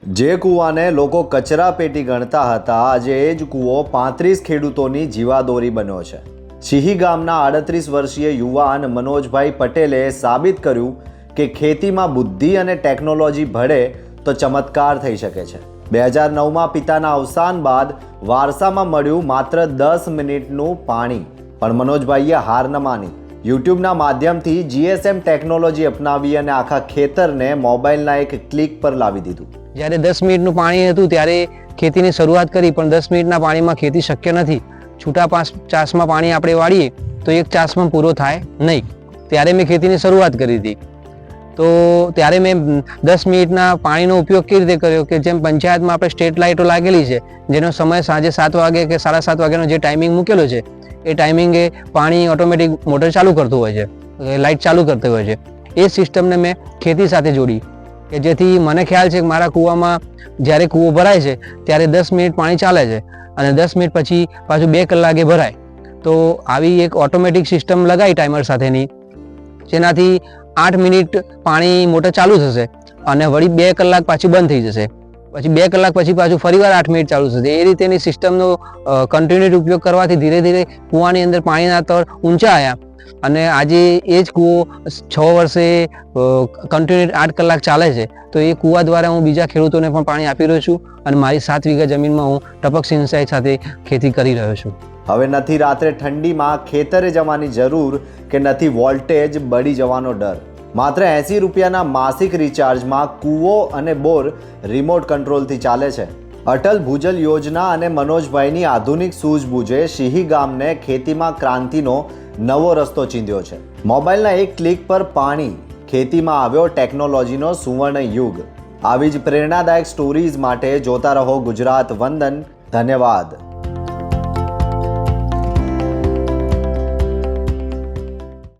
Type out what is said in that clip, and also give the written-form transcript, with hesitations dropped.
જે કૂવાને લોકો કચરા પેટી ગણતા હતા, આજે એ જ કૂવો 35 ખેડૂતોની જીવાદોરી બન્યો છે। સિહી ગામના 38 વર્ષીય યુવાન મનોજભાઈ પટેલે સાબિત કર્યું કે ખેતીમાં બુદ્ધિ અને ટેકનોલોજી ભળે તો ચમત્કાર થઈ શકે છે। 2009માં પિતાના અવસાન બાદ વારસામાં મળ્યું માત્ર 10 મિનિટનું પાણી, પણ મનોજભાઈએ હાર ન માની। યુટ્યુબના માધ્યમથી જીએસએમ ટેકનોલોજી અપનાવી અને આખા ખેતરને મોબાઈલના એક ક્લિક પર લાવી દીધું। જ્યારે 10 મિનિટનું પાણી હતું ત્યારે ખેતીની શરૂઆત કરી, પણ 10 મિનિટના પાણીમાં ખેતી શક્ય નથી। છૂટા ચાસમાં પાણી આપણે વાળીએ તો એક ચાસમાં પૂરો થાય નહીં। ત્યારે મેં ખેતીની શરૂઆત કરી હતી। તો ત્યારે મેં 10 મિનિટના પાણીનો ઉપયોગ કેવી રીતે કર્યો કે જેમ પંચાયતમાં આપણે સ્ટ્રીટ લાઇટો લાગેલી છે, જેનો સમય સાંજે 7 વાગે કે 7:30 વાગ્યાનો જે ટાઈમિંગ મૂકેલો છે, એ ટાઈમિંગે પાણી ઓટોમેટિક મોટર ચાલુ કરતું હોય છે, લાઇટ ચાલુ કરતી હોય છે। એ સિસ્ટમને મેં ખેતી સાથે જોડી કે જેથી મને ખ્યાલ છે કે મારા કૂવામાં જ્યારે કૂવો ભરાય છે ત્યારે 10 મિનિટ પાણી ચાલે છે અને 10 મિનિટ પછી પાછું 2 કલાકે ભરાય। તો આવી એક ઓટોમેટિક સિસ્ટમ લગાવી ટાઈમર સાથેની, જેનાથી 8 મિનિટ પાણી મોટર ચાલુ થશે અને વળી 2 કલાક પાછી બંધ થઈ જશે, પછી 2 કલાક પછી પાછું ફરીવાર 8 મિનિટ ચાલુ થશે। એ રીતેની સિસ્ટમનો કન્ટિન્યુઅસ ઉપયોગ કરવાથી ધીરે ધીરે કૂવાની અંદર પાણીના તળ ઊંચા આવ્યા અને આજે એ જ કૂવો 6 વર્ષે કન્ટિન્યુઅસ 8 કલાક ચાલે છે। તો એ કૂવા દ્વારા હું બીજા ખેડૂતોને પણ પાણી આપી રહ્યો છું અને મારી 7 વીઘા જમીનમાં હું ટપક સિંચાઈ સાથે ખેતી કરી રહ્યો છું। હવે નથી રાત્રે ઠંડીમાં ખેતરે જવાની જરૂર કે નથી વોલ્ટેજ બળી જવાનો ડર। માત્ર 80 રૂપિયાના માસિક રિચાર્જમાં કૂવો અને બોર રિમોટ કંટ્રોલથી ચાલે છે। અટલ ભૂજલ યોજના અને મનોજભાઈની આધુનિક સૂઝબૂઝે સિહી ગામને ખેતીમાં ક્રાંતિનો નવો રસ્તો ચીંધ્યો છે। મોબાઈલના એક ક્લિક પર પાણી, ખેતીમાં આવ્યો ટેકનોલોજીનો સુવર્ણ યુગ। આવી જ પ્રેરણાદાયક સ્ટોરીઝ માટે જોતા રહો ગુજરાત વંદન। ધન્યવાદ।